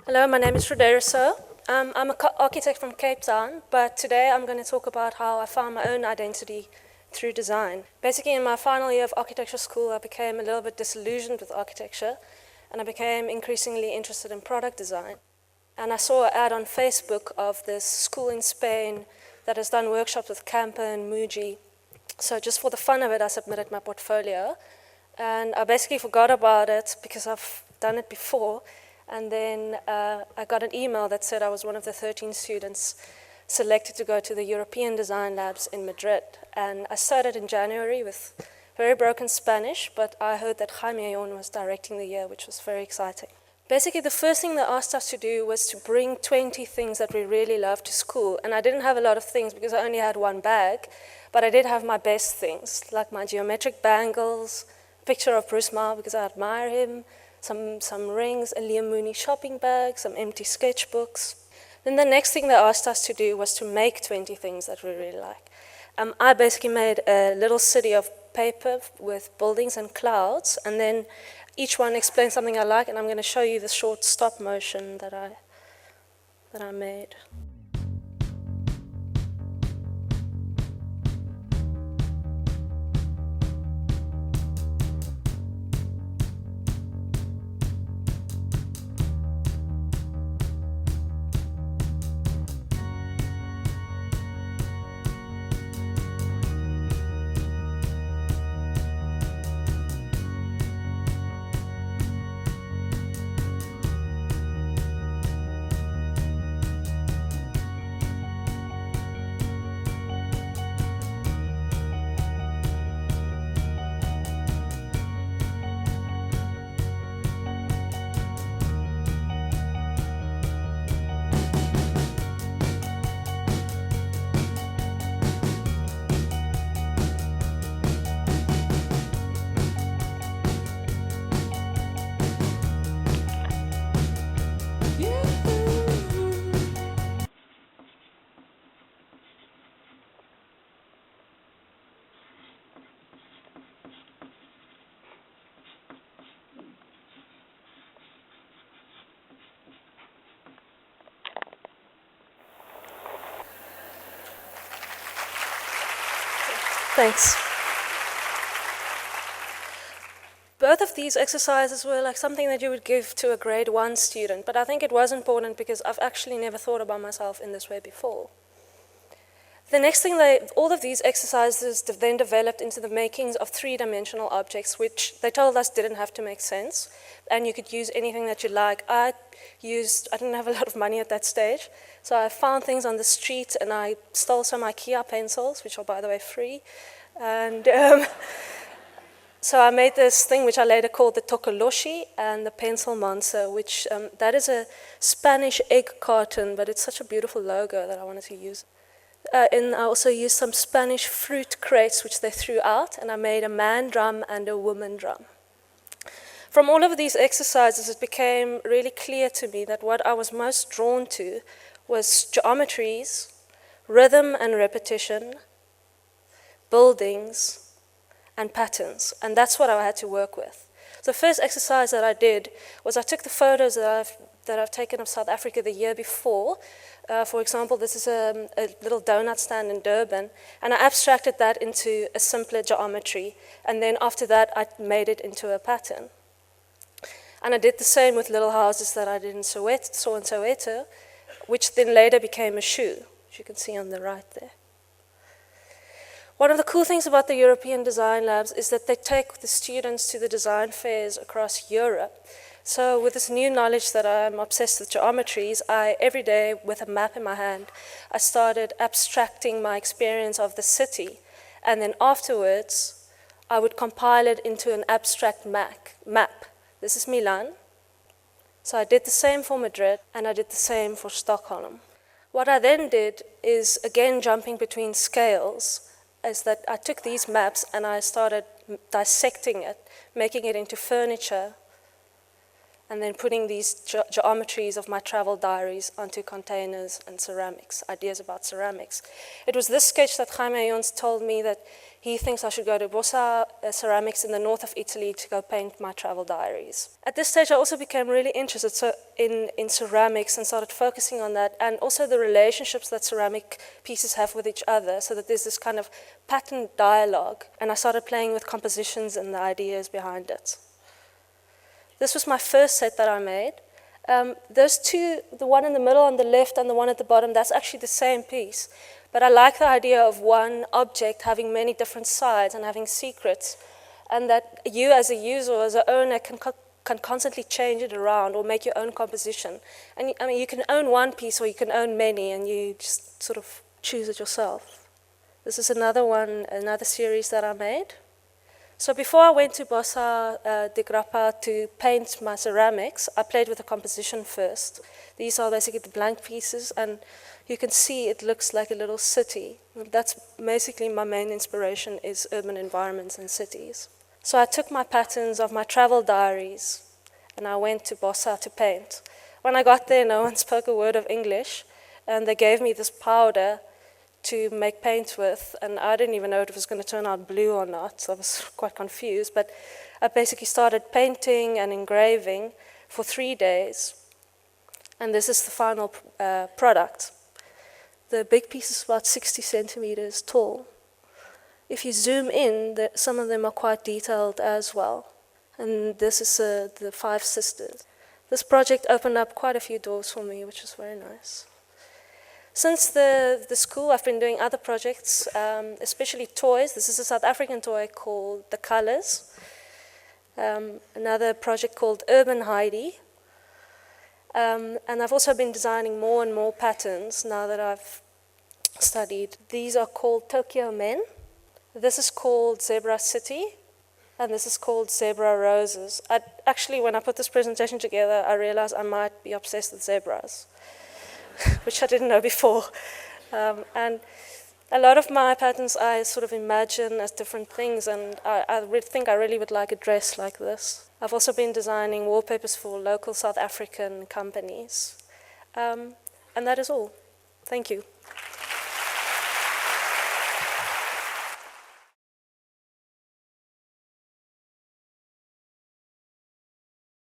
Hello, my name is Renée Rossouw. I'm an architect from Cape Town, but today I'm going to talk about how I found my own identity through design. Basically, in my final year of architecture school, I became a little bit disillusioned with architecture, and I became increasingly interested in product design. And I saw an ad on Facebook of this school in Spain that has done workshops with Camper and Muji. So just for the fun of it, I submitted my portfolio, and I basically forgot about it because I've done it before. And then I got an email that said I was one of the 13 students selected to go to the European Design Labs in Madrid. And I started in January with very broken Spanish, but I heard that Jaime Ayon was directing the year, which was very exciting. Basically, the first thing they asked us to do was to bring 20 things that we really loved to school. And I didn't have a lot of things because I only had one bag, but I did have my best things, like my geometric bangles, a picture of Bruce Mile because I admire him, some rings, a Liam Mooney shopping bag, some empty sketchbooks. Then the next thing they asked us to do was to make 20 things that we really like. I basically made a little city of paper with buildings and clouds, and then each one explains something I like, and I'm going to show you the short stop motion that I made. Thanks. Both of these exercises were like something that you would give to a grade 1 student, but I think it was important because I've actually never thought about myself in this way before. The next thing, all of these exercises then developed into the makings of 3-dimensional objects, which they told us didn't have to make sense, and you could use anything that you like. I didn't have a lot of money at that stage, so I found things on the street, and I stole some IKEA pencils, which are, by the way, free, and so I made this thing which I later called the Tokoloshi and the Pencil Monster, which that is a Spanish egg carton, but it's such a beautiful logo that I wanted to use. And I also used some Spanish fruit crates, which they threw out, and I made a man drum and a woman drum. From all of these exercises, it became really clear to me that what I was most drawn to was geometries, rhythm and repetition, buildings, and patterns, and that's what I had to work with. So the first exercise that I did was I took the photos that I've taken of South Africa the year before. For example, this is a little donut stand in Durban, and I abstracted that into a simpler geometry, and then after that I made it into a pattern. And I did the same with little houses that I did in Soweto, which then later became a shoe, which you can see on the right there. One of the cool things about the European Design Labs is that they take the students to the design fairs across Europe. So with this new knowledge that I'm obsessed with geometries, every day with a map in my hand, I started abstracting my experience of the city. And then afterwards, I would compile it into an abstract map. This is Milan. So I did the same for Madrid, and I did the same for Stockholm. What I then did is, again jumping between scales, is that I took these maps and I started dissecting it, making it into furniture, and then putting these geometries of my travel diaries onto containers and ceramics, ideas about ceramics. It was this sketch that Jaime Jons told me that he thinks I should go to Bossa Ceramics in the north of Italy to go paint my travel diaries. At this stage, I also became really interested in ceramics and started focusing on that, and also the relationships that ceramic pieces have with each other, so that there's this kind of pattern dialogue, and I started playing with compositions and the ideas behind it. This was my first set that I made. Those two, the one in the middle on the left and the one at the bottom, that's actually the same piece. But I like the idea of one object having many different sides and having secrets, and that you as a user, as an owner, can constantly change it around or make your own composition. And I mean, you can own one piece or you can own many, and you just sort of choose it yourself. This is another one, another series that I made. So before I went to Bossa de Grappa to paint my ceramics, I played with the composition first. These are basically the blank pieces, and you can see it looks like a little city. That's basically my main inspiration, is urban environments and cities. So I took my patterns of my travel diaries and I went to Bossa to paint. When I got there, no one spoke a word of English, and they gave me this powder to make paint with, and I didn't even know if it was going to turn out blue or not, so I was quite confused. But I basically started painting and engraving for 3 days, and this is the final product. The big piece is about 60 centimeters tall. If you zoom in, some of them are quite detailed as well. And this is the 5 sisters. This project opened up quite a few doors for me, which is very nice. Since the school, I've been doing other projects, especially toys. This is a South African toy called The Colors. Another project called Urban Heidi. And I've also been designing more and more patterns now that I've studied. These are called Tokyo Men. This is called Zebra City. And this is called Zebra Roses. Actually, when I put this presentation together, I realized I might be obsessed with zebras, which I didn't know before. And a lot of my patterns I sort of imagine as different things, and I think I really would like a dress like this. I've also been designing wallpapers for local South African companies. And that is all. Thank you.